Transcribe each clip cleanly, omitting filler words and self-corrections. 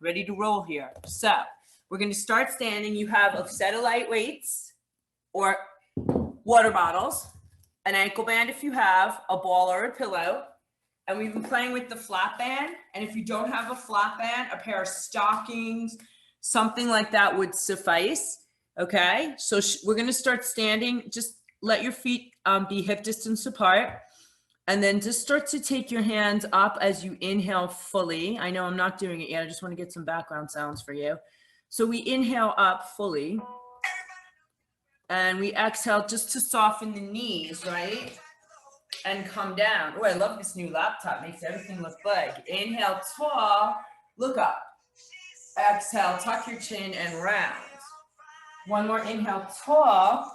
Ready to roll here. So we're going to start standing. You have a set of light weights or water bottles, an ankle band if you have, a ball or a pillow. And we've been playing with the flat band. And if you don't have a flat band, a pair of stockings, something like that would suffice. Okay, so we're going to start standing. Just let your feet be hip distance apart. And then just start to take your hands up as you inhale fully. I know I'm not doing it yet. I just want to get some background sounds for you. So we inhale up fully. And we exhale just to soften the knees, right? And come down. Oh, I love this new laptop. Makes everything look big. Inhale, tall. Look up. Exhale, tuck your chin and round. One more inhale, tall.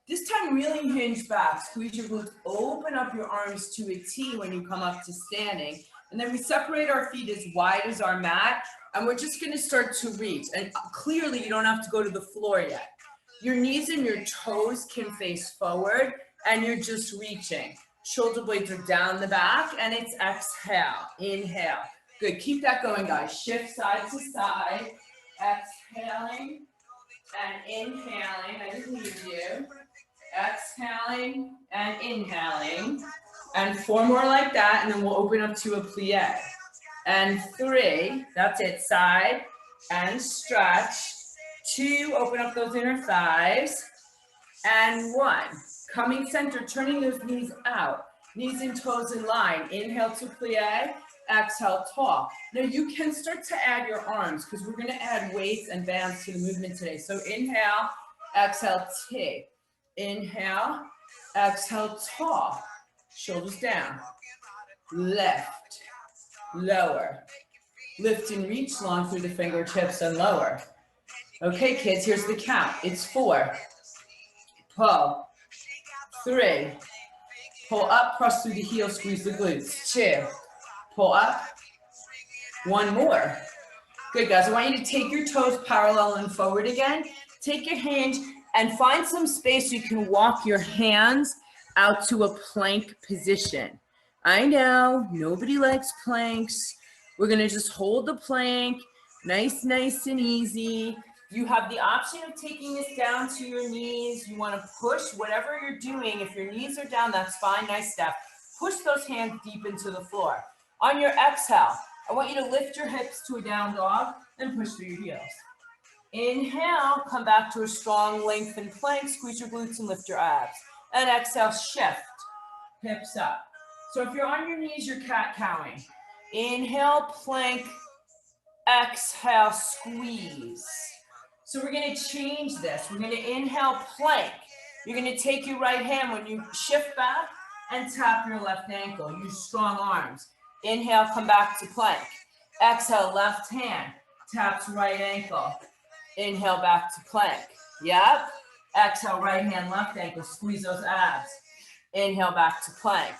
This time really hinge back, squeeze your glutes, open up your arms to a T when you come up to standing. And then we separate our feet as wide as our mat, and we're just gonna start to reach. And clearly you don't have to go to the floor yet. Your knees and your toes can face forward, and you're just reaching. Shoulder blades are down the back, and it's exhale, inhale. Good, keep that going, guys. Shift side to side, exhaling and inhaling. I didn't leave you. Exhaling and inhaling, and 4 more like that, and then we'll open up to a plie. And 3, that's it, side and stretch. 2, open up those inner thighs. And 1, coming center, turning those knees out, knees and toes in line. Inhale to plie, exhale, tall. Now you can start to add your arms because we're gonna add weights and bands to the movement today. So inhale, exhale, T. Inhale, exhale, tall, shoulders down, lift, lower, lift and reach long through the fingertips and lower. Okay, kids, here's the count. It's 4, pull, 3, pull up, press through the heel, squeeze the glutes, 2, pull up, 1 more. Good, guys, I want you to take your toes parallel and forward again. Take your hinge and find some space so you can walk your hands out to a plank position. I know, nobody likes planks. We're gonna just hold the plank, nice and easy. You have the option of taking this down to your knees. You wanna push whatever you're doing. If your knees are down, that's fine, nice step. Push those hands deep into the floor. On your exhale, I want you to lift your hips to a down dog and push through your heels. Inhale, come back to a strong lengthened plank, squeeze your glutes and lift your abs. And exhale, shift, hips up. So if you're on your knees, you're cat-cowing. Inhale, plank, exhale, squeeze. So we're gonna change this. We're gonna inhale, plank. You're gonna take your right hand when you shift back and tap your left ankle. Use strong arms. Inhale, come back to plank. Exhale, left hand, taps right ankle. Inhale, back to plank. Yep. Exhale, right hand, left ankle. Squeeze those abs. Inhale, back to plank.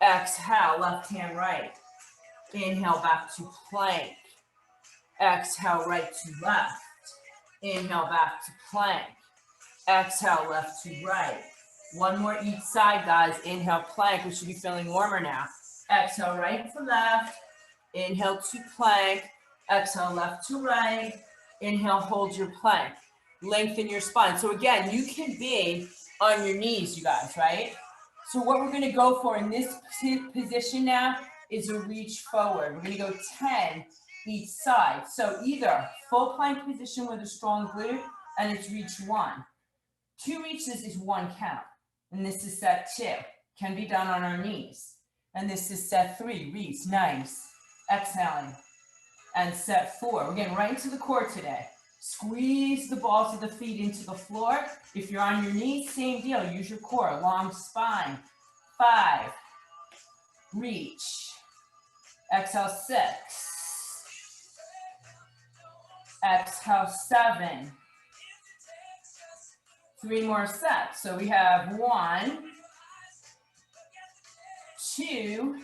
Exhale, left hand, right. Inhale, back to plank. Exhale, right to left. Inhale, back to plank. Exhale, left to right. 1 more each side, guys. Inhale, plank. We should be feeling warmer now. Exhale, right to left. Inhale to plank. Exhale, left to right. Inhale, hold your plank. Lengthen your spine. So again, you can be on your knees, you guys, right? So what we're gonna go for in this position now is a reach forward. We're gonna go 10 each side. So either full plank position with a strong glute, and it's reach 1. 2 reaches is 1 count. And this is set 2. Can be done on our knees. And this is set 3, reach, nice. Exhaling. And set 4, we're getting right into the core today. Squeeze the balls of the feet into the floor. If you're on your knees, same deal, use your core, long spine. 5, reach. Exhale, 6. Exhale, 7. 3 more sets. So we have 1, 2,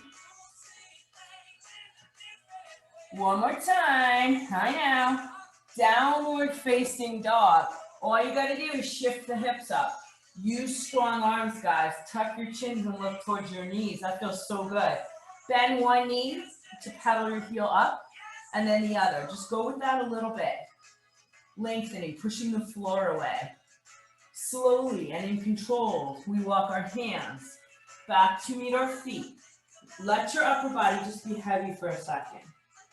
1 more time. I know. Downward facing dog. All you gotta do is shift the hips up. Use strong arms, guys. Tuck your chins and look towards your knees. That feels so good. Bend one knee to pedal your heel up. and then the other. Just go with that a little bit. Lengthening, pushing the floor away. Slowly and in control, we walk our hands back to meet our feet. Let your upper body just be heavy for a second.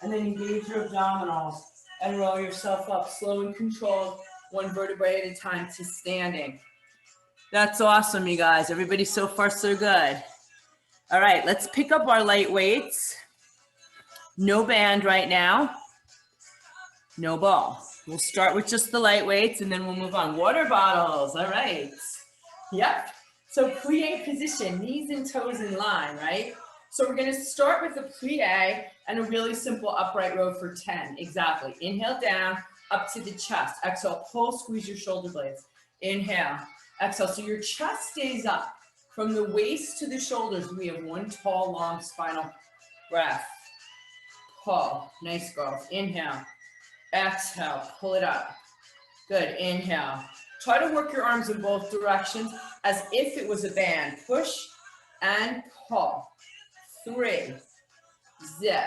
And then engage your abdominals and roll yourself up, slow and controlled, one vertebrae at a time to standing. That's awesome, you guys. Everybody so far so good. All right, let's pick up our light weights. No band right now. No ball. We'll start with just the light weights and then we'll move on. Water bottles, all right. Yep, so plie position, knees and toes in line, right? So we're gonna start with a plie and a really simple upright row for 10, exactly. Inhale down, up to the chest. Exhale, pull, squeeze your shoulder blades. Inhale, exhale, so your chest stays up. From the waist to the shoulders, we have one tall, long spinal breath. Pull, nice girls. Inhale. Exhale, pull it up. Good, inhale. Try to work your arms in both directions as if it was a band. Push and pull. 3, zip.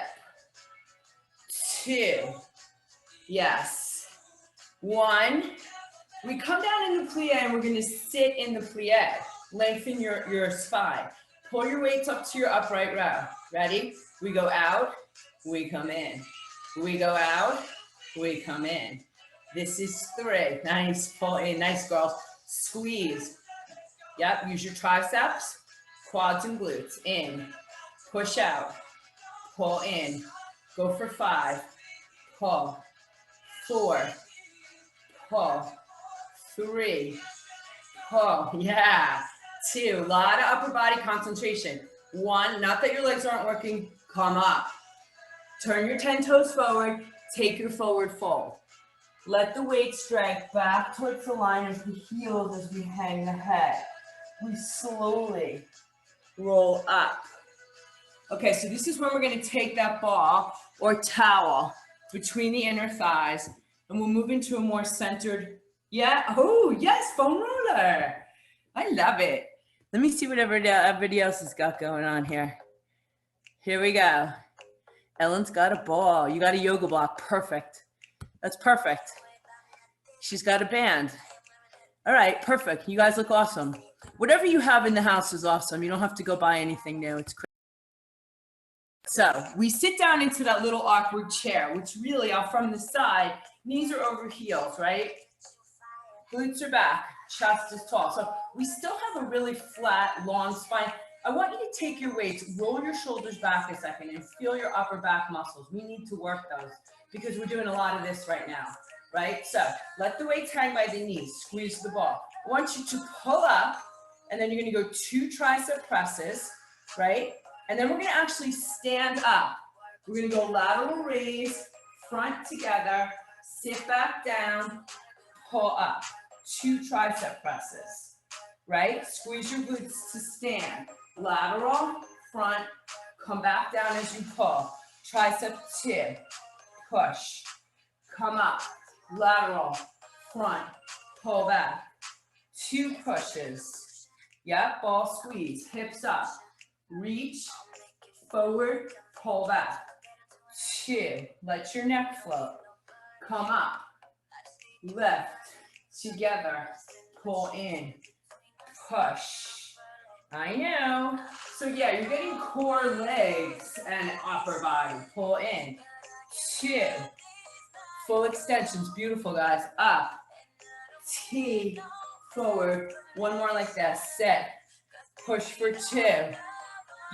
2, yes. 1. We come down in the plie and we're gonna sit in the plie. Lengthen your spine. Pull your weights up to your upright row. Ready? We go out, we come in. We go out, we come in. This is 3. Nice, pull in, nice girls. Squeeze. Yep, use your triceps, quads and glutes. In, push out, pull in. Go for 5, pull. 4, pull. 3, pull. Yeah. 2, a lot of upper body concentration. 1, not that your legs aren't working, come up. Turn your 10 toes forward, take your forward fold. Let the weight strength back towards the line of the heels as we hang the head. We slowly roll up. Okay, so this is when we're gonna take that ball or towel between the inner thighs and we'll move into a more centered, yeah, oh yes, foam roller. I love it. Let me see what everybody else has got going on here. Here we go. Ellen's got a ball. You got a yoga block. Perfect. That's perfect. She's got a band. All right, perfect. You guys look awesome. Whatever you have in the house is awesome. You don't have to go buy anything new. It's crazy. So we sit down into that little awkward chair, which really are from the side. Knees are over heels, right? Glutes are back. Chest is tall. So we still have a really flat, long spine. I want you to take your weights, roll your shoulders back a second and feel your upper back muscles. We need to work those because we're doing a lot of this right now, right? So let the weights hang by the knees, squeeze the ball. I want you to pull up and then you're gonna go 2 tricep presses, right? And then we're gonna actually stand up. We're gonna go lateral raise, front together, sit back down, pull up. 2 tricep presses, right? Squeeze your glutes to stand. Lateral, front, come back down as you pull. Tricep 2, push, come up. Lateral, front, pull back. 2 pushes. Yep, ball squeeze, hips up. Reach, forward, pull back. 2, let your neck float. Come up, lift. Together, pull in, push. I know. So yeah, you're getting core, legs, and upper body. Pull in. 2. Full extensions. Beautiful, guys. Up. T. Forward. 1 more like that. Sit. Push for 2.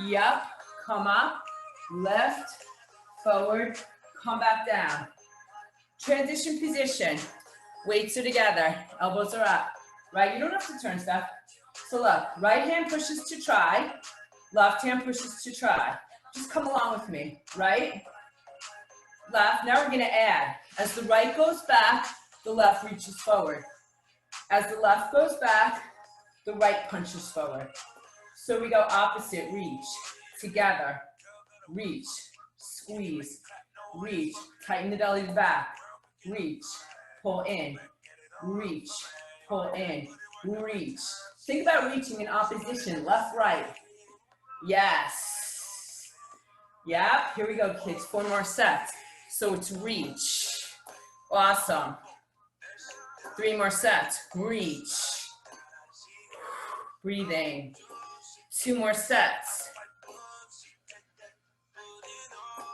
Yep. Come up. Lift. Forward. Come back down. Transition position. Weights are together, elbows are up, right? You don't have to turn stuff. So look, right hand pushes to try, left hand pushes to try. Just come along with me, right? Left, now we're gonna add. As the right goes back, the left reaches forward. As the left goes back, the right punches forward. So we go opposite, reach, together, reach, squeeze, reach, tighten the belly back, reach, pull in, reach, pull in, reach. Think about reaching in opposition, left, right. Yes. Yep, here we go, kids. 4 more sets. So it's reach. Awesome. 3 more sets. Reach. Breathing. 2 more sets.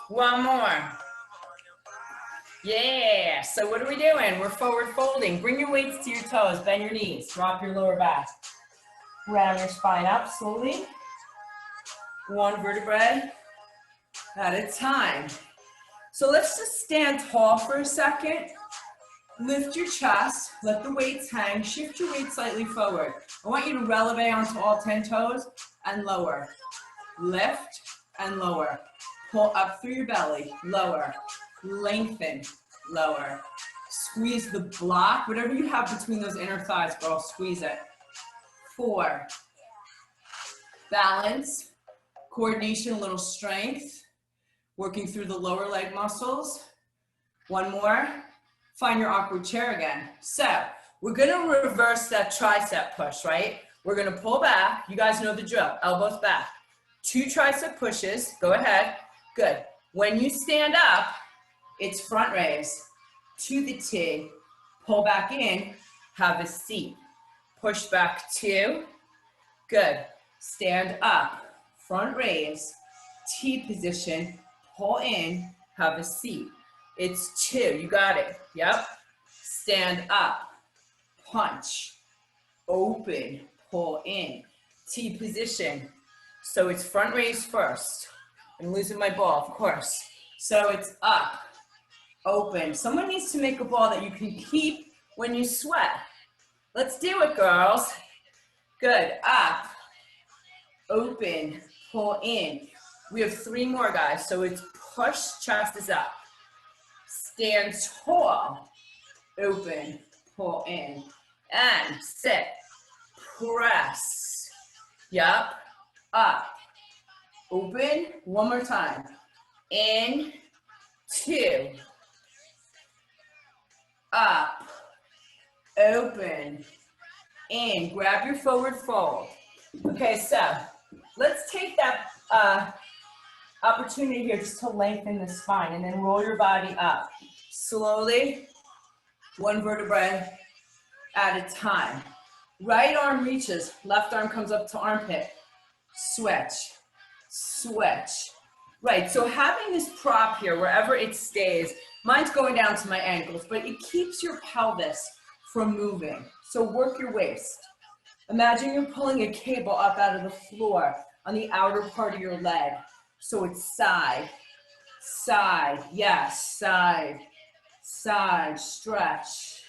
1 more. Yeah. So what are we doing? We're forward folding. Bring your weights to your toes. Bend your knees. Drop your lower back. Round your spine up slowly. 1 vertebrae at a time. So let's just stand tall for a second. Lift your chest, let the weights hang, shift your weight slightly forward. I want you to releve onto all 10 toes and lower. Lift and lower. Pull up through your belly, lower. Lengthen, lower. Squeeze the block, whatever you have between those inner thighs, girl, squeeze it. 4. Balance, coordination, a little strength. Working through the lower leg muscles. 1 more. Find your awkward chair again. So we're gonna reverse that tricep push, right? We're gonna pull back. You guys know the drill, elbows back. 2 tricep pushes, go ahead. Good. When you stand up, it's front raise to the T, pull back in, have a seat. Push back 2, good. Stand up, front raise, T position, pull in, have a seat. It's 2, you got it, yep. Stand up, punch, open, pull in, T position. So it's front raise first. I'm losing my ball, of course. So it's up, open. Someone needs to make a ball that you can keep when you sweat. Let's do it, girls. Good, up, open, pull in. We have 3 more, guys. So it's push, chest is up. Stand tall, open, pull in, and sit, press, yup, up, open, 1 more time, in, 2, up, open, in, grab your forward fold. Okay, so let's take that opportunity here just to lengthen the spine and then roll your body up. Slowly, 1 vertebrae at a time. Right arm reaches, left arm comes up to armpit. Switch, switch. Right, so having this prop here, wherever it stays, mine's going down to my ankles, but it keeps your pelvis from moving. So work your waist. Imagine you're pulling a cable up out of the floor on the outer part of your leg. So it's side, side, yes, side, side, stretch.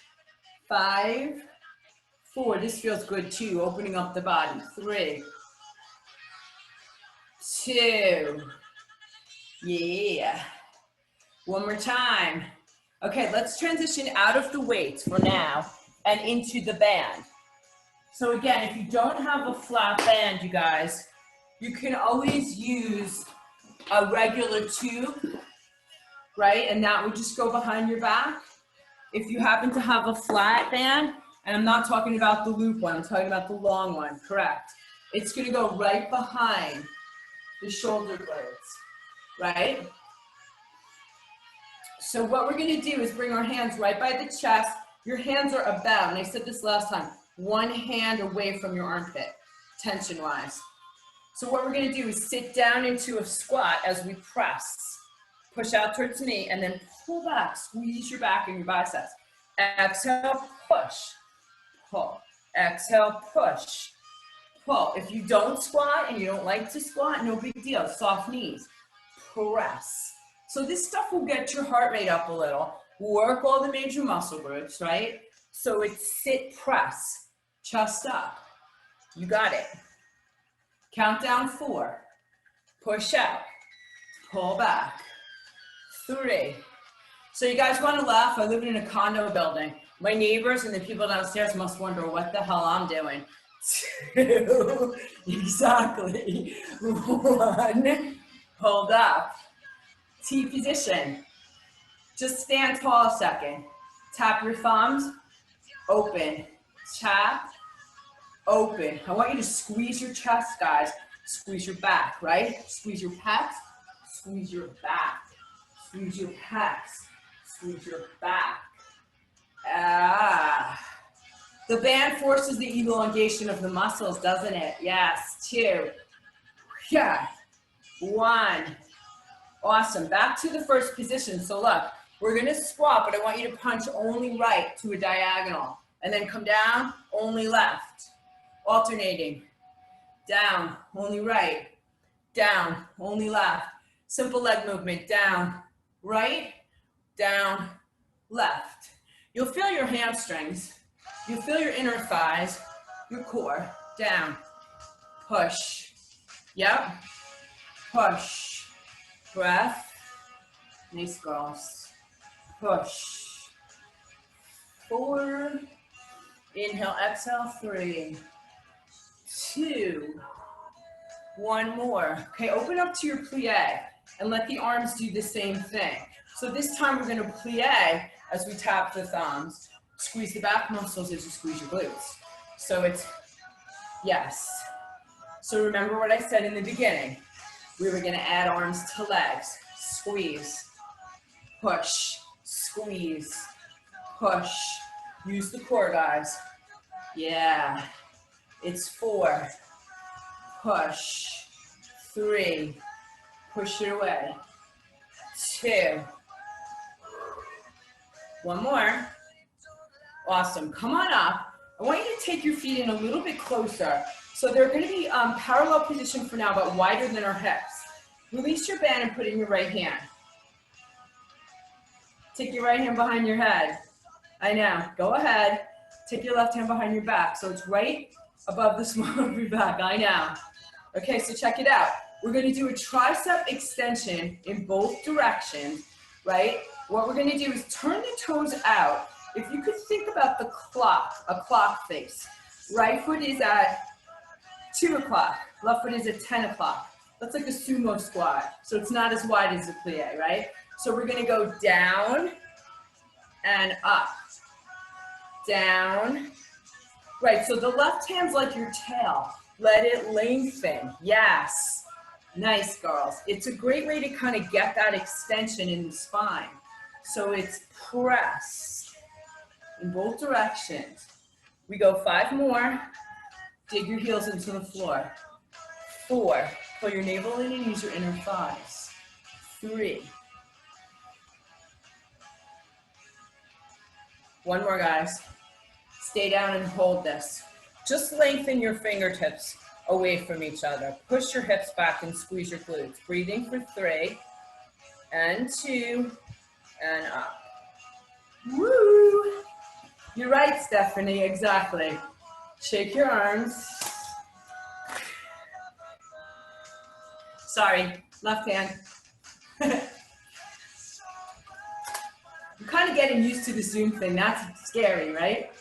5, 4, this feels good too, opening up the body. 3, 2, yeah. 1 more time. Okay, let's transition out of the weights for now and into the band. So again, if you don't have a flat band, you guys, you can always use a regular tube, right? And that would just go behind your back. If you happen to have a flat band, and I'm not talking about the loop one, I'm talking about the long one, correct? It's gonna go right behind the shoulder blades, right? So what we're gonna do is bring our hands right by the chest. Your hands are about, and I said this last time, 1 hand away from your armpit, tension-wise. So what we're gonna do is sit down into a squat as we press. Push out towards me and then pull back, squeeze your back and your biceps. Exhale, push, pull. Exhale, push, pull. If you don't squat and you don't like to squat, no big deal, soft knees. Press. So this stuff will get your heart rate up a little, work all the major muscle groups, right? So it's sit, press, chest up. You got it. Count down 4, push out, pull back, 3. So you guys want to laugh? I live in a condo building. My neighbors and the people downstairs must wonder what the hell I'm doing. 2, exactly. 1, hold up. T position. Just stand tall a second. Tap your thumbs, open, tap, open. I want you to squeeze your chest, guys. Squeeze your back, right? Squeeze your pecs, squeeze your back. Squeeze your pecs. Squeeze your back. Ah. The band forces the elongation of the muscles, doesn't it? Yes. 2. Yeah. 1. Awesome. Back to the first position. So look, we're going to squat, but I want you to punch only right to a diagonal. And then come down, only left. Alternating. Down, only right. Down, only left. Simple leg movement. Down, right, down, left. You'll feel your hamstrings. You'll feel your inner thighs, your core. Down, push. Yep. Push. Breath. Nice, girls. Push. 4. Inhale, exhale. 3, 2. 1 more. Okay, open up to your plie and let the arms do the same thing. So this time we're going to plie as we tap the thumbs. Squeeze the back muscles as you squeeze your glutes. So it's, yes. So remember what I said in the beginning. We were going to add arms to legs. Squeeze, push, squeeze, push. Use the core, guys. Yeah. It's 4. Push. 3. Push it away. 2. 1 more. Awesome. Come on up. I want you to take your feet in a little bit closer. So they're going to be parallel position for now, but wider than our hips. Release your band and put in your right hand. Take your right hand behind your head. I know. Go ahead. Take your left hand behind your back. So it's right above the small of your back. I know. Okay, so check it out. We're going to do a tricep extension in both directions, right? What we're going to do is turn the toes out. If you could think about the clock, a clock face. Right foot is at 2 o'clock. Left foot is at 10 o'clock. That's like a sumo squat. So it's not as wide as a plie, right? So we're going to go down and up. Down. Right, so the left hand's like your tail. Let it lengthen. Yes. Nice, girls. It's a great way to kind of get that extension in the spine. So it's press in both directions. We go 5 more. Dig your heels into the floor. 4. Pull your navel in and use your inner thighs. 3. 1 more, guys. Stay down and hold this. Just lengthen your fingertips away from each other. Push your hips back and squeeze your glutes. Breathing for 3 and 2 and up. Woo! You're right, Stephanie, exactly. Shake your arms. Sorry, left hand. I'm kind of getting used to the Zoom thing. That's scary, right?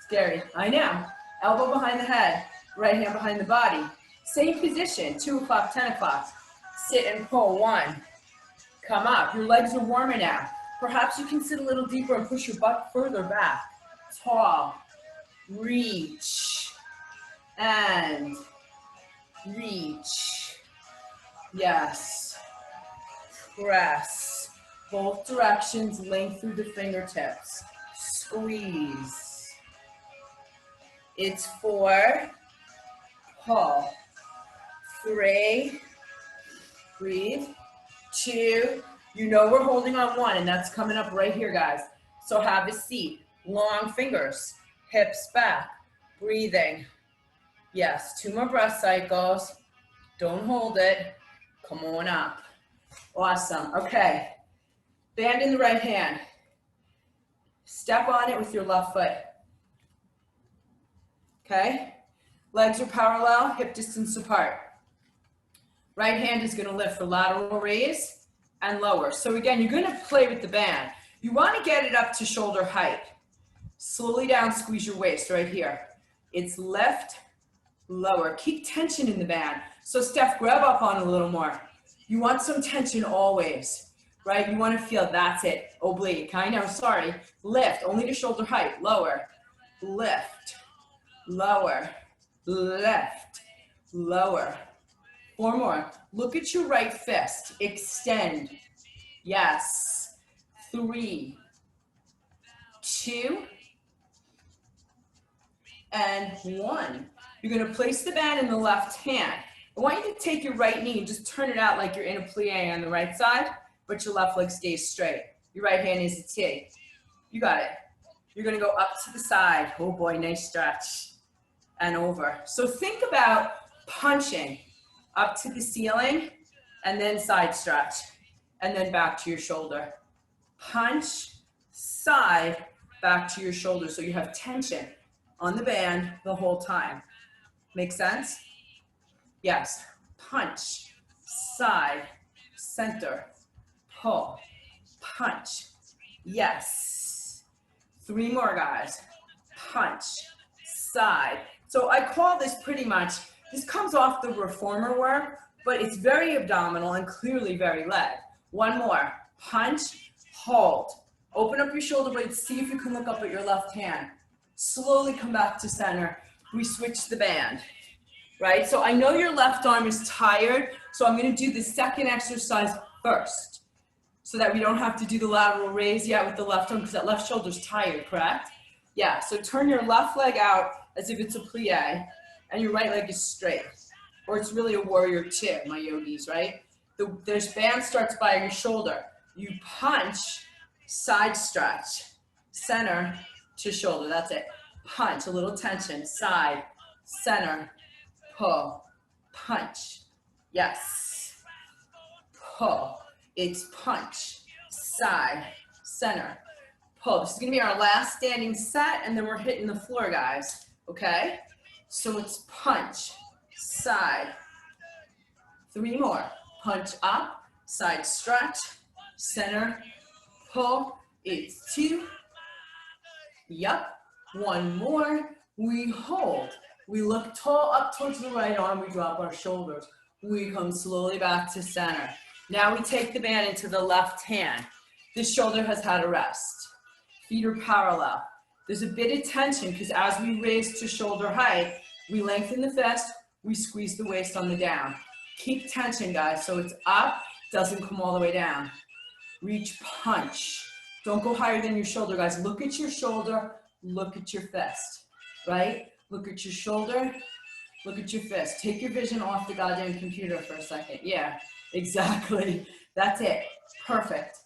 Scary, I know. Elbow behind the head, right hand behind the body. Same position, 2 o'clock, 10 o'clock. Sit and pull, 1. Come up, your legs are warmer now. Perhaps you can sit a little deeper and push your butt further back. Tall, reach, and reach. Yes, press. Both directions, length through the fingertips. Squeeze. It's 4, pull. 3, breathe. 2, you know we're holding on 1, and that's coming up right here, guys. So have a seat, long fingers, hips back, breathing. Yes, 2 more breath cycles. Don't hold it. Come on up. Awesome. Okay. Band in the right hand. Step on it with your left foot. Okay? Legs are parallel, hip distance apart. Right hand is going to lift for lateral raise and lower. So again, you're going to play with the band. You want to get it up to shoulder height. Slowly down, squeeze your waist right here. It's lift, lower. Keep tension in the band. So Steph, grab up on it a little more. You want some tension always, right? You want to feel, that's it. Oblique, I know, sorry. Lift, only to shoulder height. Lower, lift, lower, lift, lower. 4 more. Look at your right fist. Extend. Yes. 3, 2, and 1. You're going to place the band in the left hand. I want you to take your right knee and just turn it out like you're in a plie on the right side, but your left leg stays straight. Your right hand is a T. You got it. You're going to go up to the side. Oh boy, nice stretch. And over. So think about punching up to the ceiling and then side stretch and then back to your shoulder. Punch, side, back to your shoulder so you have tension on the band the whole time. Make sense? Yes. Punch, side, center, pull, punch. Yes. 3 more, guys. Punch, side. So I call this pretty much, this comes off the reformer work, but it's very abdominal and clearly very leg. 1 more. Punch, hold. Open up your shoulder blades. See if you can look up at your left hand. Slowly come back to center. We switch the band, right? So I know your left arm is tired, so I'm going to do the second exercise first so that we don't have to do the lateral raise yet with the left arm because that left shoulder's tired, correct? Yeah, so turn your left leg out as if it's a plie and your right leg is straight. Or it's really a warrior 2, my yogis, right? This band starts by your shoulder. You punch, side stretch, center to shoulder. That's it. Punch, a little tension, side, center, pull, punch. Yes. Pull. It's punch, side, center, pull. This is going to be our last standing set, and then we're hitting the floor, guys. Okay? So it's punch, side. 3 more. Punch up, side stretch, center, pull. It's 2. Yup. 1 more. We hold. We look tall up towards the right arm. We drop our shoulders. We come slowly back to center. Now we take the band into the left hand. This shoulder has had a rest. Feet are parallel. There's a bit of tension because as we raise to shoulder height, we lengthen the fist, we squeeze the waist on the down. Keep tension, guys, so it's up, doesn't come all the way down. Reach, punch. Don't go higher than your shoulder, guys. Look at your shoulder, look at your fist, right? Look at your shoulder, look at your fist. Take your vision off the goddamn computer for a second. Yeah, exactly. That's it. Perfect.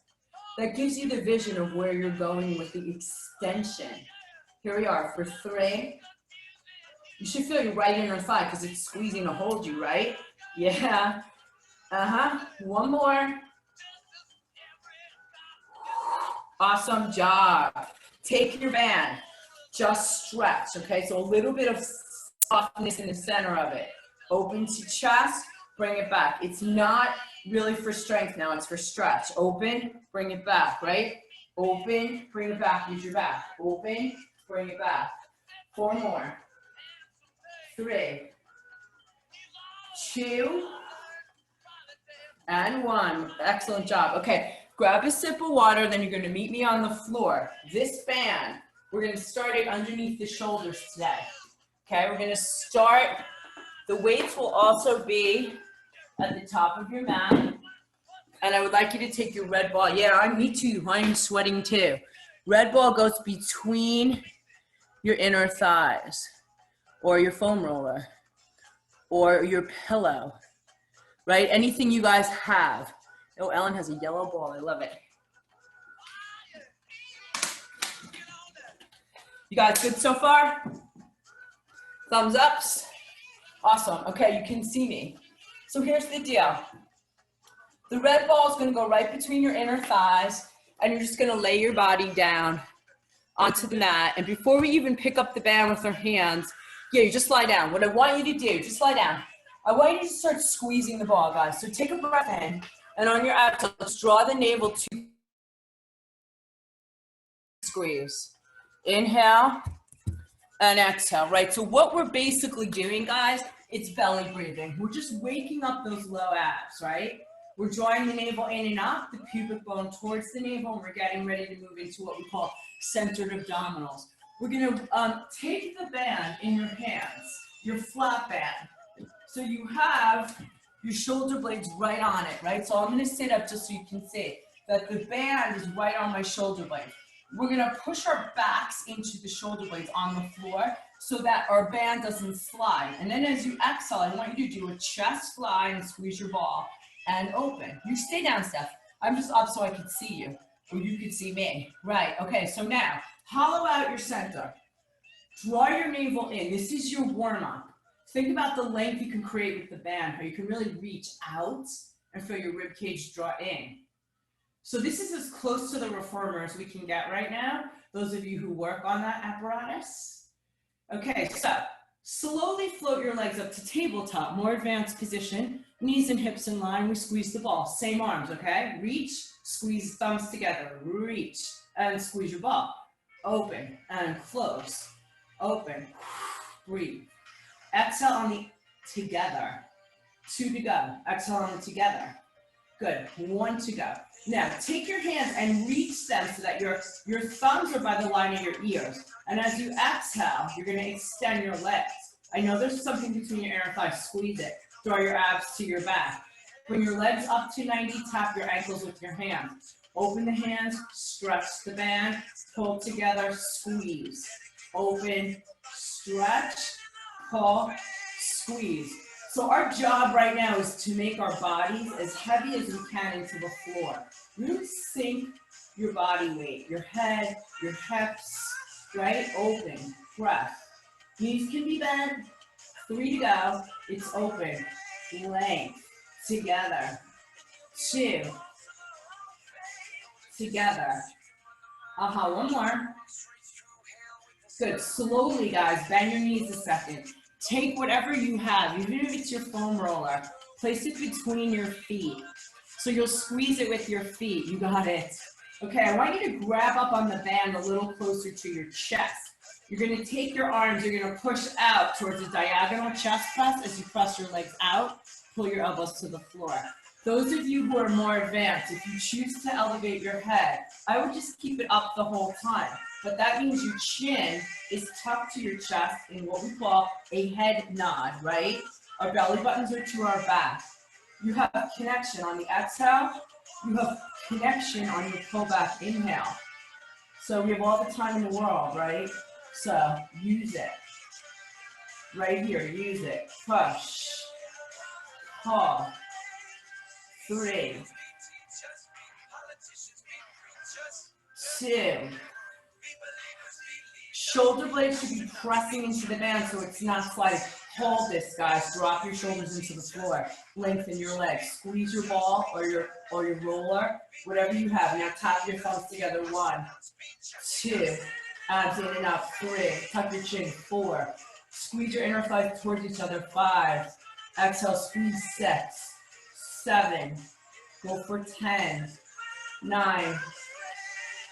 That gives you the vision of where you're going with the extension. Here we are for 3. You should feel your right inner thigh because it's squeezing to hold you, right? Yeah. 1 more. Awesome job. Take your band. Just stretch, okay? So a little bit of softness in the center of it. Open to chest, bring it back. It's not really for strength now, it's for stretch. Open, bring it back, right? Open, bring it back, use your back. Open, bring it back. 4 more. 3, 2, and 1. Excellent job. Okay, grab a sip of water, then you're going to meet me on the floor. This band, we're going to start it underneath the shoulders today. Okay, we're going to start. The weights will also be at the top of your mat. And I would like you to take your red ball. Yeah, me too. I'm sweating too. Red ball goes between your inner thighs, or your foam roller, or your pillow, right? Anything you guys have. Oh, Ellen has a yellow ball. I love it. You guys good so far? Thumbs ups? Awesome. Okay, you can see me. So here's the deal. The red ball is going to go right between your inner thighs, and you're just going to lay your body down onto the mat. And before we even pick up the band with our hands, yeah, you just lie down. What I want you to do, just lie down. I want you to start squeezing the ball, guys. So take a breath in, and on your exhale, let's draw the navel to squeeze. Inhale and exhale, right? So what we're basically doing, guys, it's belly breathing. We're just waking up those low abs, right? We're drawing the navel in and up, the pubic bone towards the navel, and we're getting ready to move into what we call centered abdominals. We're gonna take the band in your hands, your flat band. So you have your shoulder blades right on it, right? So I'm gonna sit up just so you can see. that the band is right on my shoulder blade. We're gonna push our backs into the shoulder blades on the floor so that our band doesn't slide. And then as you exhale, I want you to do a chest fly and squeeze your ball and open. You stay down, Steph. I'm just up so I can see you, or you can see me. Right, okay, so now, hollow out your center. Draw your navel in. This is your warm-up. Think about the length you can create with the band, how you can really reach out and feel your rib cage draw in. So this is as close to the reformer as we can get right now, those of you who work on that apparatus. Okay, so slowly float your legs up to tabletop, more advanced position, knees and hips in line, we squeeze the ball, same arms, okay? Reach, squeeze thumbs together, reach, and squeeze your ball. Open and close, open, breathe. Exhale on the together, 2 to go, exhale on the together. Good, 1 to go. Now, take your hands and reach them so that your thumbs are by the line of your ears. And as you exhale, you're gonna extend your legs. I know there's something between your inner thighs, squeeze it. Draw your abs to your back. Bring your legs up to 90, tap your ankles with your hands. Open the hands, stretch the band, pull together, squeeze. Open, stretch, pull, squeeze. So our job right now is to make our bodies as heavy as we can into the floor. Really sink your body weight, your head, your hips, right? Open, press. Knees can be bent. 3 to go. It's open. Length. Together. 2. Together. One more. Good. Slowly, guys. Bend your knees a second. Take whatever you have, even if it's your foam roller, place it between your feet. So you'll squeeze it with your feet. You got it. Okay, I want you to grab up on the band a little closer to your chest. You're gonna take your arms, you're gonna push out towards a diagonal chest press as you press your legs out, pull your elbows to the floor. Those of you who are more advanced, if you choose to elevate your head, I would just keep it up the whole time. But that means your chin is tucked to your chest in what we call a head nod, right? Our belly buttons are to our back. You have connection on the exhale. You have connection on your pullback inhale. So we have all the time in the world, right? So use it. Right here, use it. Push. Pull. 3. 2. Shoulder blades should be pressing into the band so it's not sliding. Hold this, guys. Drop your shoulders into the floor. Lengthen your legs. Squeeze your ball or your roller, whatever you have. Now tap your thumbs together. 1, 2. Abs in and up. 3. Tuck your chin. 4. Squeeze your inner thighs towards each other. 5. Exhale. Squeeze. 6. 7. Go for 10. 9.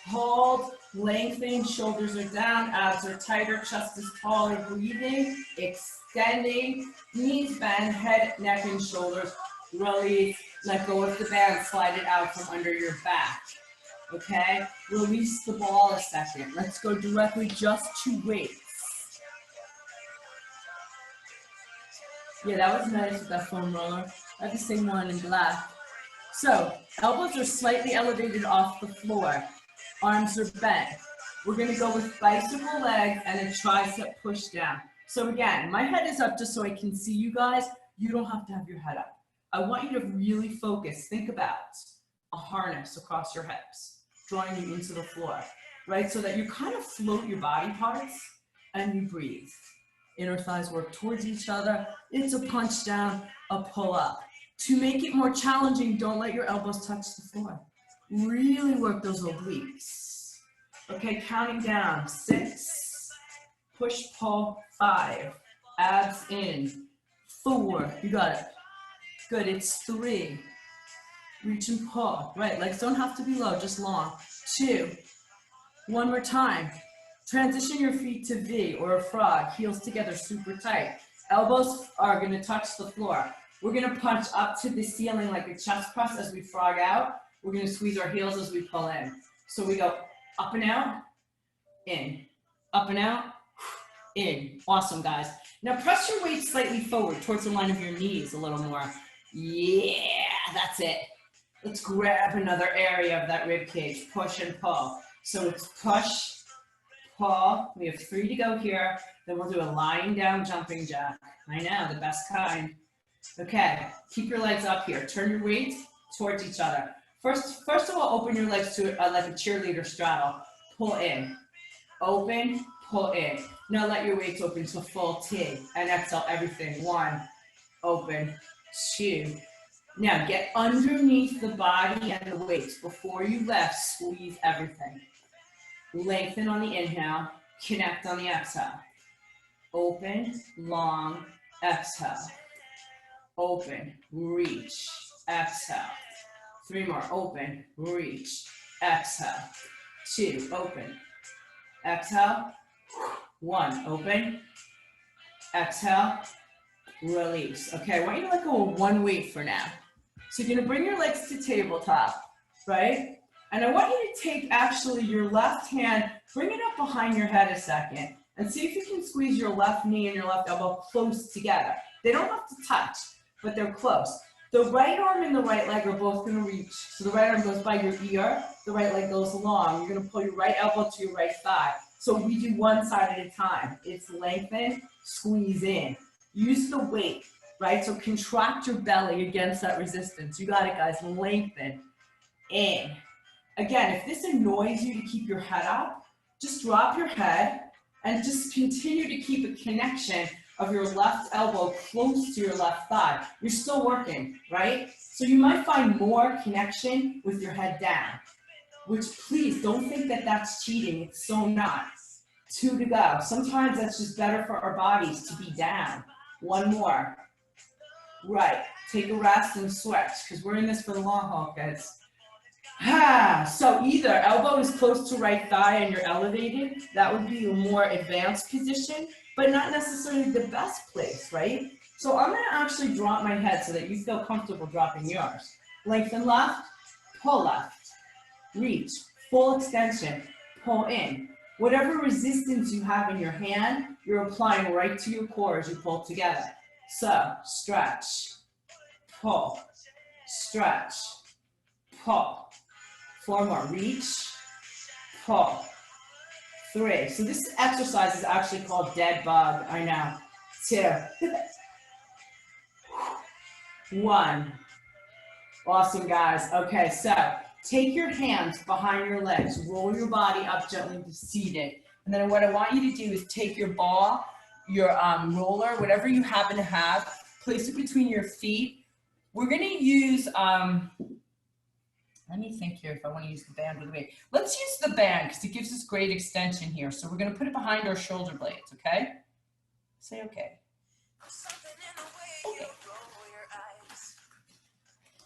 Hold. Lengthen, shoulders are down, abs are tighter, chest is taller, breathing, extending, knees bend, head, neck, and shoulders, release, let go of the band, slide it out from under your back, okay? Release the ball a second. Let's go directly just to weights. Yeah, that was nice with that foam roller. I have the same one in black. So, elbows are slightly elevated off the floor. Arms are bent. We're gonna go with bicycle legs and a tricep push down. So again, my head is up just so I can see you guys. You don't have to have your head up. I want you to really focus. Think about a harness across your hips, drawing you into the floor, right? So that you kind of float your body parts and you breathe. Inner thighs work towards each other. It's a punch down, a pull up. To make it more challenging, don't let your elbows touch the floor. Really work those obliques. Okay, counting down. 6, push, pull, 5, abs in. 4, you got it. Good, it's 3. Reach and pull. Right, legs don't have to be low, just long. 2, one more time. Transition your feet to V or a frog, heels together super tight. Elbows are gonna touch the floor. We're gonna punch up to the ceiling like a chest press as we frog out. We're gonna squeeze our heels as we pull in. So we go up and out, in, up and out, in. Awesome, guys. Now press your weight slightly forward towards the line of your knees a little more. Yeah, that's it. Let's grab another area of that rib cage, push and pull. So it's push, pull. We have 3 to go here. Then we'll do a lying down jumping jack. I know, the best kind. Okay, keep your legs up here. Turn your weight towards each other. First of all, open your legs to like a cheerleader straddle. Pull in, open, pull in. Now let your weights open to full T and exhale everything. 1, open, 2. Now get underneath the body and the weights. Before you lift, squeeze everything. Lengthen on the inhale, connect on the exhale. Open, long, exhale. Open, reach, exhale. 3 more, open, reach, exhale. 2, open, exhale. 1, open, exhale, release. Okay, I want you to let go of 1 weight for now. So you're gonna bring your legs to tabletop, right? And I want you to take actually your left hand, bring it up behind your head a second, and see if you can squeeze your left knee and your left elbow close together. They don't have to touch, but they're close. The right arm and the right leg are both gonna reach. So the right arm goes by your ear, the right leg goes along. You're gonna pull your right elbow to your right thigh. So we do one side at a time. It's lengthen, squeeze in. Use the weight, right? So contract your belly against that resistance. You got it, guys. Lengthen, in. Again, if this annoys you to keep your head up, just drop your head and just continue to keep a connection of your left elbow close to your left thigh. You're still working, right? So you might find more connection with your head down, which please don't think that that's cheating. It's so not. 2 to go. Sometimes that's just better for our bodies to be down. 1 more. Right. Take a rest and switch because we're in this for the long haul, kids. So either elbow is close to right thigh and you're elevated. That would be a more advanced position, but not necessarily the best place, right? So I'm going to actually drop my head so that you feel comfortable dropping yours. Lengthen left, pull left, reach, full extension, pull in. Whatever resistance you have in your hand, you're applying right to your core as you pull together. So stretch, pull, stretch, pull. 4 more, reach, pull. 3. So this exercise is actually called dead bug, I know. 2. 1. Awesome, guys. Okay, so take your hands behind your legs, roll your body up gently to seated. And then what I want you to do is take your ball, your roller, whatever you happen to have, place it between your feet. We're gonna use, let me think here if I want to use the band or the weight. Let's use the band because it gives us great extension here. So we're going to put it behind our shoulder blades, okay? Say okay.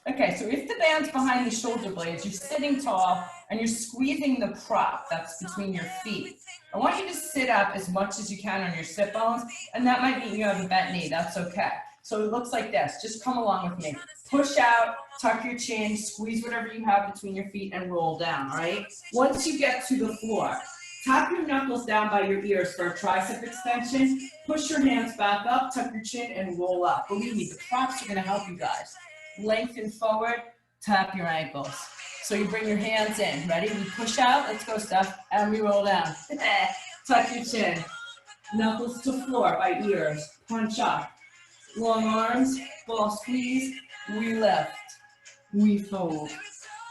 Okay, so if the band's behind the shoulder blades, you're sitting tall and you're squeezing the prop that's between your feet. I want you to sit up as much as you can on your sit bones, and that might mean you have a bent knee. That's okay. So it looks like this. Just come along with me. Push out, tuck your chin, squeeze whatever you have between your feet, and roll down, all right? Once you get to the floor, tap your knuckles down by your ears for a tricep extension. Push your hands back up, tuck your chin, and roll up. Believe me, the props are going to help you guys. Lengthen forward, tap your ankles. So you bring your hands in. Ready? We push out. Let's go, Steph. And we roll down. Tuck your chin. Knuckles to floor by ears. Punch up. Long arms, ball squeeze, we lift, we fold.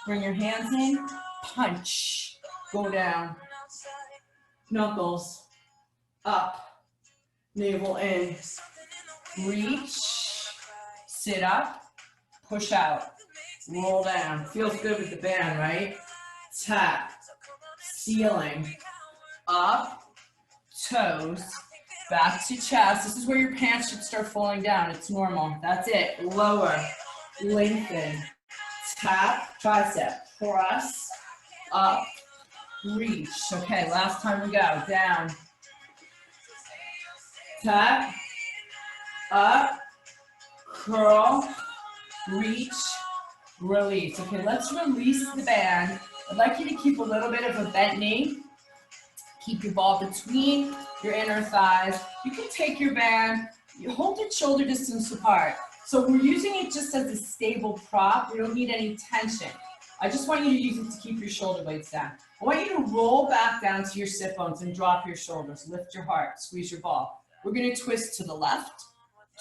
Bring your hands in, punch, go down. Knuckles, up, navel in, reach, sit up, push out, roll down. Feels good with the band, right? Tap, ceiling, up, toes, back to chest. This is where your pants should start falling down. It's normal. That's it. Lower, lengthen, tap, tricep, press, up, reach. Okay, last time we go. Down, tap, up, curl, reach, release. Okay, let's release the band. I'd like you to keep a little bit of a bent knee. Keep your ball between your inner thighs. You can take your band, you hold it shoulder distance apart. So we're using it just as a stable prop. We don't need any tension. I just want you to use it to keep your shoulder blades down. I want you to roll back down to your sit bones and drop your shoulders. Lift your heart, squeeze your ball. We're gonna twist to the left,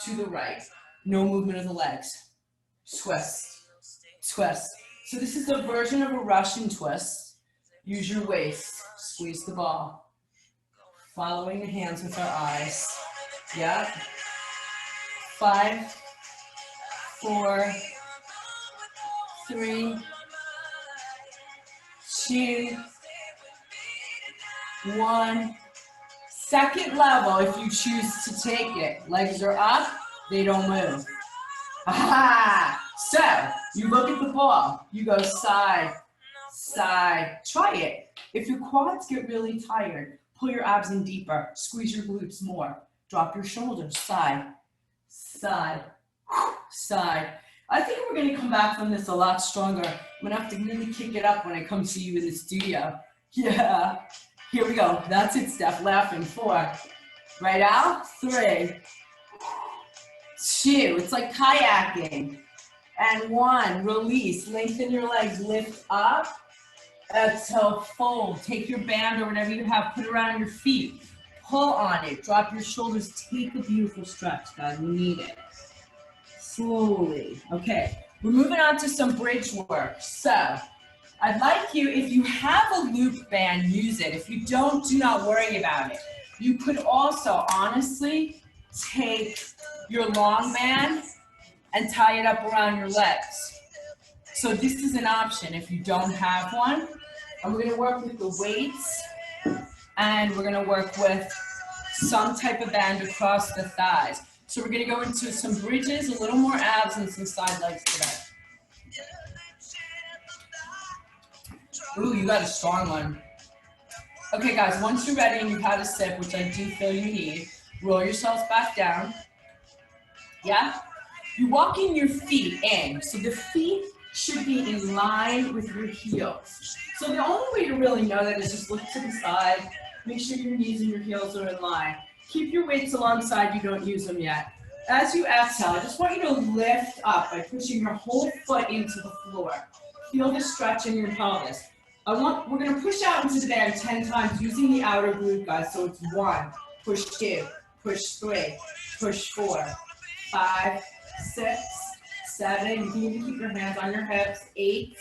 to the right. No movement of the legs. Twist, twist. So this is a version of a Russian twist. Use your waist, squeeze the ball. Following the hands with our eyes. Yep. 5, 4, 3, 2, 1. Second level if you choose to take it. Legs are up, they don't move. Aha! So, you look at the ball, you go side, side. Try it. If your quads get really tired, pull your abs in deeper, squeeze your glutes more. Drop your shoulders, side, side, side. I think we're gonna come back from this a lot stronger. I'm gonna have to really kick it up when I come see you in the studio. Yeah, here we go. That's it, Steph, laughing. 4, right out, 3, 2, it's like kayaking. And 1, release, lengthen your legs, lift up, exhale, fold. Take your band or whatever you have, put it around your feet. Pull on it, drop your shoulders, take a beautiful stretch, guys, we need it. Slowly, okay. We're moving on to some bridge work. So, I'd like you, if you have a loop band, use it. If you don't, do not worry about it. You could also, honestly, take your long band and tie it up around your legs. So this is an option if you don't have one. And we're gonna work with the weights and we're gonna work with some type of band across the thighs. So we're gonna go into some bridges, a little more abs and some side legs today. Ooh, you got a strong one. Okay guys, once you're ready and you've had a sip, which I do feel you need, roll yourselves back down. Yeah? You're walking your feet in. So the feet should be in line with your heels. So the only way to really know that is just look to the side, make sure your knees and your heels are in line. Keep your weights alongside, you don't use them yet. As you exhale, I just want you to lift up by pushing your whole foot into the floor. Feel the stretch in your pelvis. We're gonna push out into the band 10 times using the outer glute, guys. So it's 1, push 2, push 3, push 4, 5, 6, 7. You can even keep your hands on your hips. 8,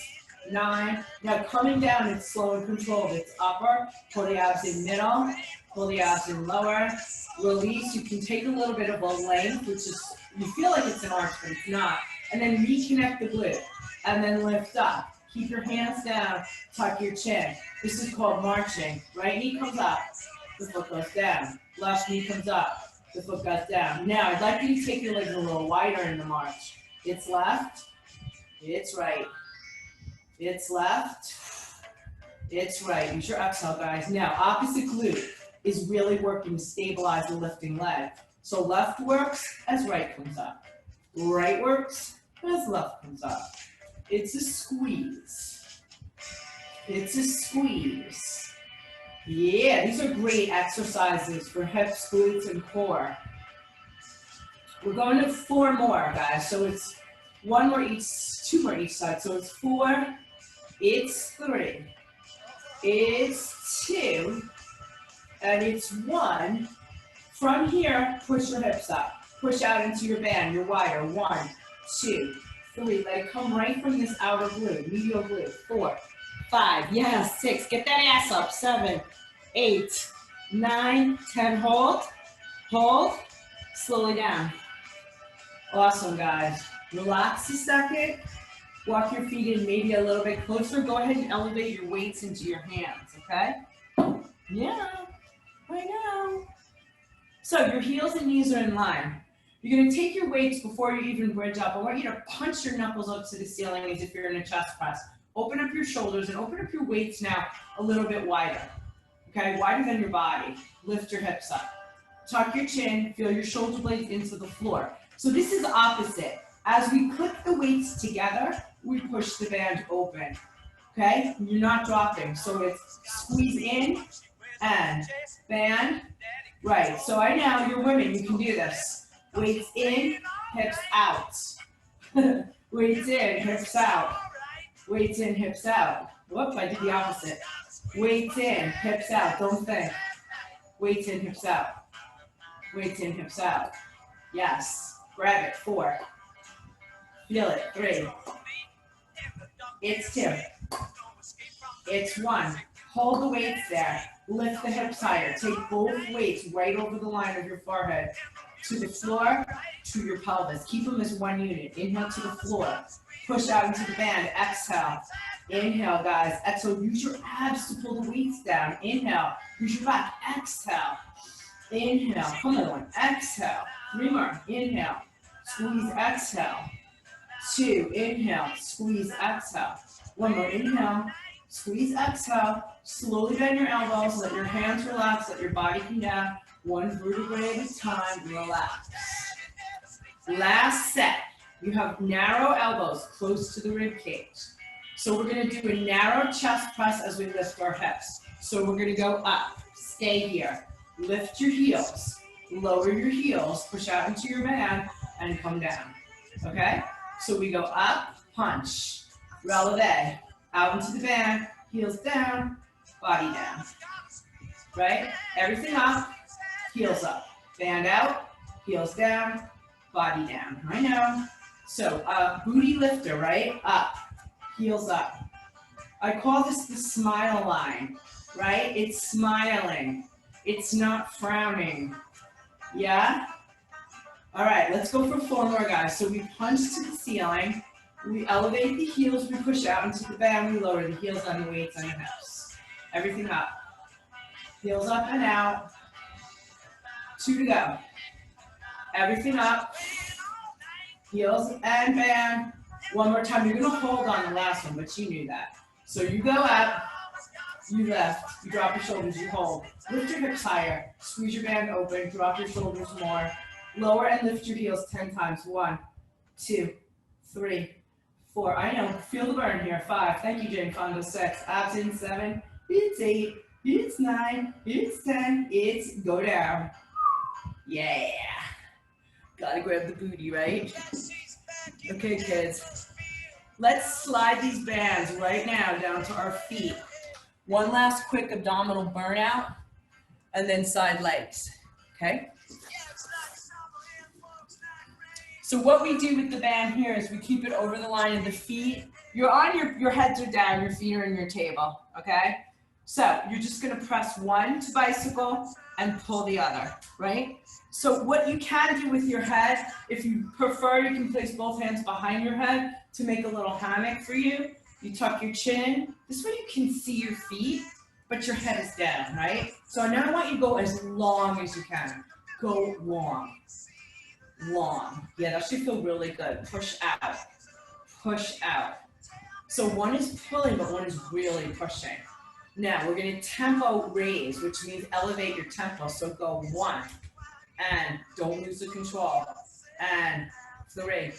9. Now coming down, it's slow and controlled. It's upper, pull the abs in middle, pull the abs in lower. Release, you can take a little bit of a length, which is, you feel like it's an arch, but it's not. And then reconnect the glute. And then lift up. Keep your hands down, tuck your chin. This is called marching. Right knee comes up, the foot goes down. Left knee comes up, the foot goes down. Now, I'd like you to take your legs a little wider in the march. It's left, it's right. It's left, it's right. Use your exhale, guys. Now, opposite glute is really working to stabilize the lifting leg. So left works as right comes up. Right works as left comes up. It's a squeeze. It's a squeeze. Yeah, these are great exercises for hips, glutes, and core. We're going to 4 more, guys. So it's 1 more each, 2 more each side. So it's 4, it's 3, it's 2, and it's 1. From here, push your hips up. Push out into your band, your wider. 1, 2, 3. Let it come right from this outer glute, medial glute. 4, 5, yes, 6. Get that ass up. 7, 8, 9, 10. Hold, hold, slowly down. Awesome, guys. Relax a second. Walk your feet in maybe a little bit closer. Go ahead and elevate your weights into your hands, okay? Yeah, I know. So your heels and knees are in line. You're gonna take your weights before you even bridge up. I want you to punch your knuckles up to the ceiling as if you're in a chest press. Open up your shoulders and open up your weights now a little bit wider, okay? Wider than your body. Lift your hips up. Tuck your chin, feel your shoulder blades into the floor. So this is opposite. As we click the weights together, we push the band open, okay? You're not dropping, so it's squeeze in and band, right. So I know you're women, you can do this. Weights in, hips out. Weights in, hips out. Weights in, hips out. Whoops, I did the opposite. Weights in, hips out. Don't think. Weights in, hips out. Weights in, hips out. Yes. Grab it. 4. Feel it. 3. It's 2. It's 1. Hold the weights there. Lift the hips higher. Take both weights right over the line of your forehead to the floor, to your pelvis. Keep them as one unit. Inhale to the floor. Push out into the band. Exhale. Inhale, guys. Exhale. Use your abs to pull the weights down. Inhale. Use your back. Exhale. Inhale. Come on. Exhale. 3 more. Inhale. Squeeze. Exhale. 2. Inhale. Squeeze. Exhale. 1 more. Inhale. Squeeze. Exhale. Slowly bend your elbows. Let your hands relax. Let your body come down. 1 vertebrae at a time. Relax. Last set. You have narrow elbows close to the rib cage. So we're going to do a narrow chest press as we lift our hips. So we're going to go up. Stay here. Lift your heels. Lower your heels. Push out into your band and come down. Okay? So we go up, punch, releve, out into the band, heels down, body down. Right? Everything up, heels up. Band out, heels down, body down. I know. So booty lifter, right? Up, heels up. I call this the smile line, right? It's smiling. It's not frowning. Yeah? All right, let's go for 4 more, guys. So we punch to the ceiling. We elevate the heels. We push out into the band. We lower the heels on the weights on the hips. Everything up. Heels up and out. 2 to go. Everything up. Heels and band. 1 more time. You're going to hold on the last one, but you knew that. So you go up. You lift. You drop your shoulders. You hold. Lift your hips higher. Squeeze your band open. Drop your shoulders more. Lower and lift your heels 10 times. 1, 2, 3, 4. I know. Feel the burn here. 5. Thank you, Jane Fonda. 6. Abs in. 7. It's 8. It's 9. It's 10. It's go down. Yeah. Gotta grab the booty, right? Okay, kids. Let's slide these bands right now down to our feet. 1 last quick abdominal burnout, and then side legs. Okay? So what we do with the band here is we keep it over the line of the feet. You're on your heads are down, your feet are on your table, okay? So you're just gonna press 1 to bicycle and pull the other, right? So what you can do with your head, if you prefer, you can place both hands behind your head to make a little hammock for you. You tuck your chin in. This way you can see your feet, but your head is down, right? So now I want you to go as long as you can. Go long. Long. Yeah, that should feel really good. Push out. Push out. So 1 is pulling, but 1 is really pushing. Now we're going to tempo raise, which means elevate your tempo. So go 1, and don't lose the control, and 3,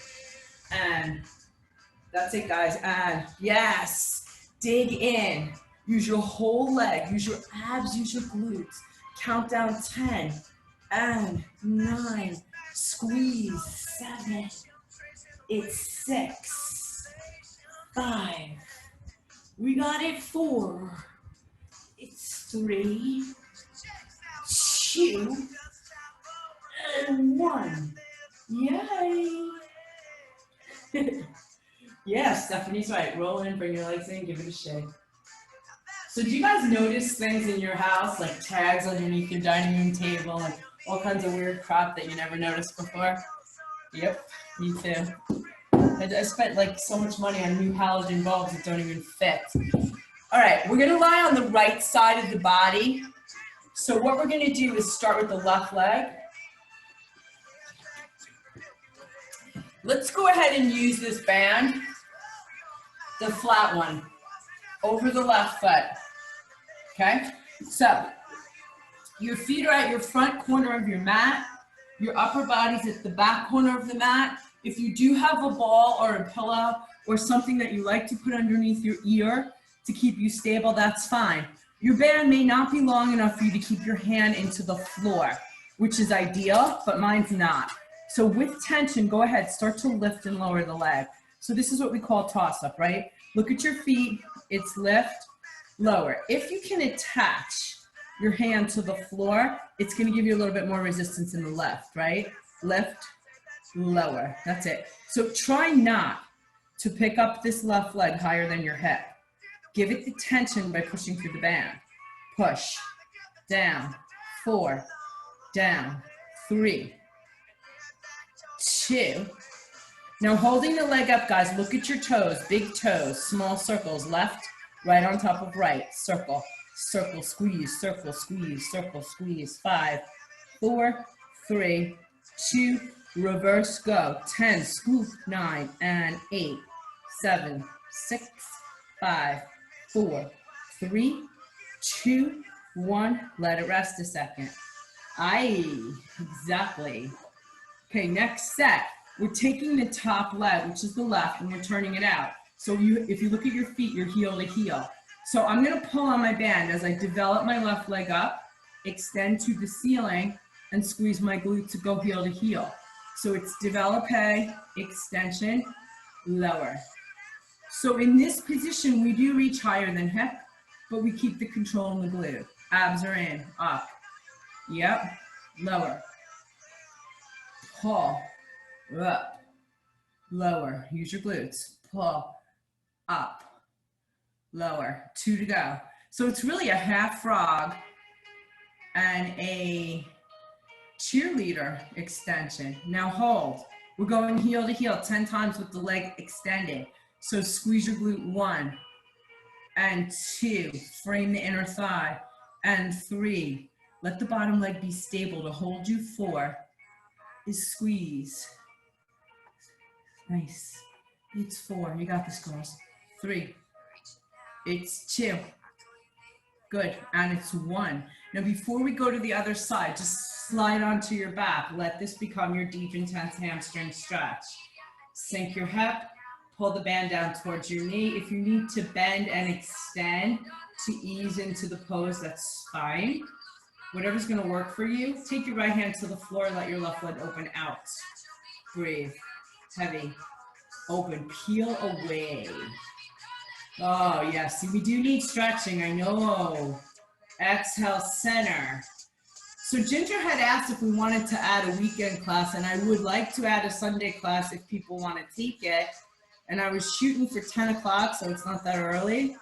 and that's it, guys. And yes, dig in. Use your whole leg. Use your abs. Use your glutes. Count down 10, and 9. Squeeze. 7. It's 6. 5. We got it. 4. It's 3, 2, and 1. Yay! Yeah, Stephanie's right. Roll in, bring your legs in, give it a shake. So do you guys notice things in your house, like tags underneath your dining room table, and all kinds of weird crap that you never noticed before? Yep, me too. I spent like so much money on new halogen bulbs that don't even fit. All right, we're gonna lie on the right side of the body. So what we're gonna do is start with the left leg. Let's go ahead and use this band, the flat one, over the left foot, okay? So your feet are at your front corner of your mat. Your upper body's at the back corner of the mat. If you do have a ball or a pillow or something that you like to put underneath your ear to keep you stable, that's fine. Your band may not be long enough for you to keep your hand into the floor, which is ideal, but mine's not. So with tension, go ahead, start to lift and lower the leg. So this is what we call toss up, right? Look at your feet, it's lift, lower. If you can attach your hand to the floor, it's gonna give you a little bit more resistance in the left, right? Lift, lower, that's it. So try not to pick up this left leg higher than your hip. Give it the tension by pushing through the band. Push, down, 4, down, 3, 2. Now holding the leg up, guys, look at your toes, big toes, small circles, left, right on top of right, circle, circle, squeeze, circle, squeeze, circle, squeeze, 5, 4, 3, 2, reverse, go, 10, scoop, 9, and 8, 7, 6, 5, 4, 3, 2, 1, let it rest a second. Exactly. Okay, next set. We're taking the top leg, which is the left, and we're turning it out. So if you look at your feet, you're heel to heel. So I'm gonna pull on my band as I develop my left leg up, extend to the ceiling, and squeeze my glute to go heel to heel. So it's develope, extension, lower. So in this position, we do reach higher than hip, but we keep the control in the glute. Abs are in, up. Yep, lower. Pull, up, lower. Use your glutes. Pull, up, lower. 2 to go. So it's really a half frog and a cheerleader extension. Now hold. We're going heel to heel 10 times with the leg extended. So squeeze your glute 1 and 2. Frame the inner thigh. And 3. Let the bottom leg be stable to hold you. 4 is squeeze. Nice. It's 4. You got this, girls. 3. It's 2. Good. And it's 1. Now, before we go to the other side, just slide onto your back. Let this become your deep, intense hamstring stretch. Sink your hip. Pull the band down towards your knee. If you need to bend and extend to ease into the pose, that's fine. Whatever's going to work for you. Take your right hand to the floor. Let your left leg open out. Breathe. Heavy. Open. Peel away. Oh, yeah. See, we do need stretching. I know. Exhale, center. So Ginger had asked if we wanted to add a weekend class, and I would like to add a Sunday class if people want to take it. And I was shooting for 10 o'clock, so it's not that early.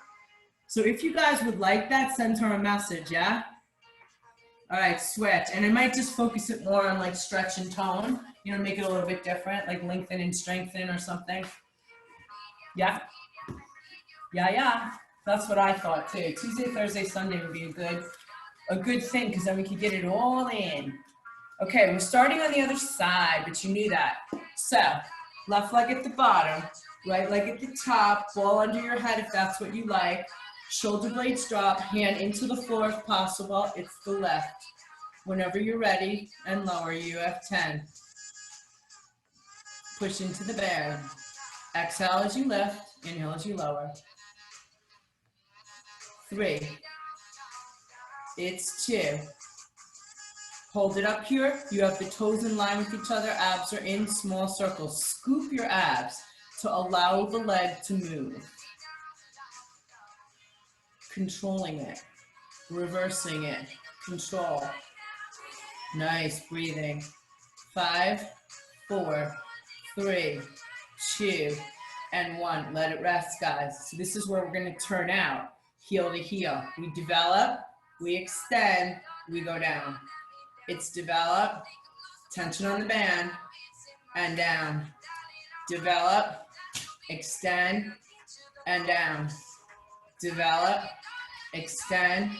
So if you guys would like that, send her a message, yeah? All right, switch. And I might just focus it more on like stretch and tone, you know, make it a little bit different, like lengthen and strengthen or something. Yeah. Yeah. That's what I thought too. Tuesday, Thursday, Sunday would be a good thing because then we could get it all in. Okay, we're starting on the other side, but you knew that. So left leg at the bottom, right leg at the top, ball under your head if that's what you like. Shoulder blades drop, hand into the floor if possible. It's the left. Whenever you're ready, and lower, you have 10. Push into the band. Exhale as you lift, inhale as you lower. 3. It's 2. Hold it up here. You have the toes in line with each other. Abs are in small circles. Scoop your abs to allow the leg to move. Controlling it, reversing it, control. Nice, breathing. 5, 4, 3, 2, and 1. Let it rest, guys. So this is where we're gonna turn out, heel to heel. We develop, we extend, we go down. It's develop, tension on the band, and down. Develop, extend, and down. Develop, extend,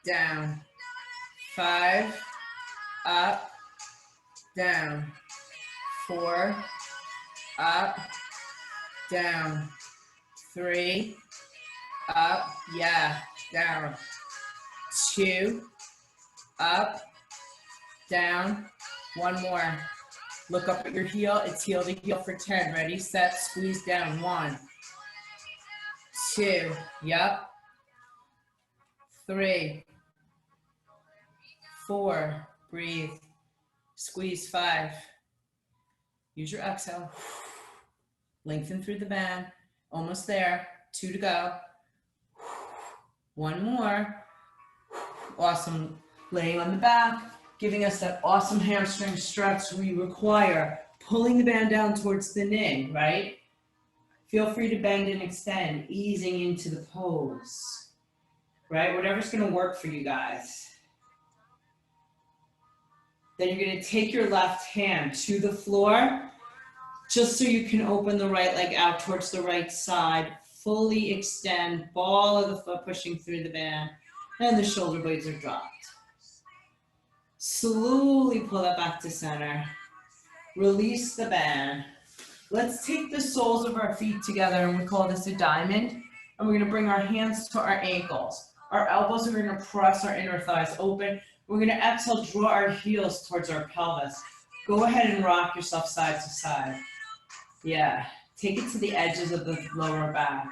down. 5, up, down. 4, up, down. 3, up, yeah, down. 2, up, down. 1 more. Look up at your heel. It's heel to heel for 10. Ready, set, squeeze down. 1, 2, yep. 3, 4, breathe. Squeeze 5, Use your exhale. Lengthen through the band. Almost there. 2 to go. 1 more. Awesome. Laying on the back, giving us that awesome hamstring stretch we require. Pulling the band down towards the knee, right? Feel free to bend and extend, easing into the pose, right? Whatever's going to work for you guys. Then you're going to take your left hand to the floor, just so you can open the right leg out towards the right side. Fully extend, ball of the foot pushing through the band, and the shoulder blades are dropped. Slowly pull that back to center. Release the band. Let's take the soles of our feet together, and we call this a diamond. And we're gonna bring our hands to our ankles. Our elbows are gonna press our inner thighs open. We're gonna exhale, draw our heels towards our pelvis. Go ahead and rock yourself side to side. Yeah, take it to the edges of the lower back.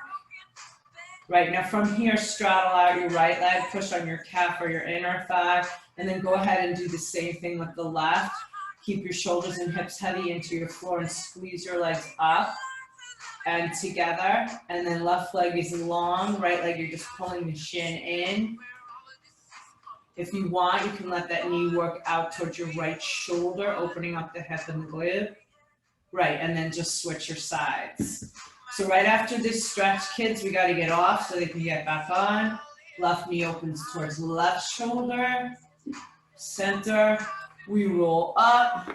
Right, now from here, straddle out your right leg, push on your calf or your inner thigh, and then go ahead and do the same thing with the left. Keep your shoulders and hips heavy into your floor and squeeze your legs up and together. And then left leg is long, right leg, you're just pulling the shin in. If you want, you can let that knee work out towards your right shoulder, opening up the hip and the glute. Right, and then just switch your sides. So right after this stretch, kids, we got to get off so they can get back on. Left knee opens towards left shoulder. Center. We roll up.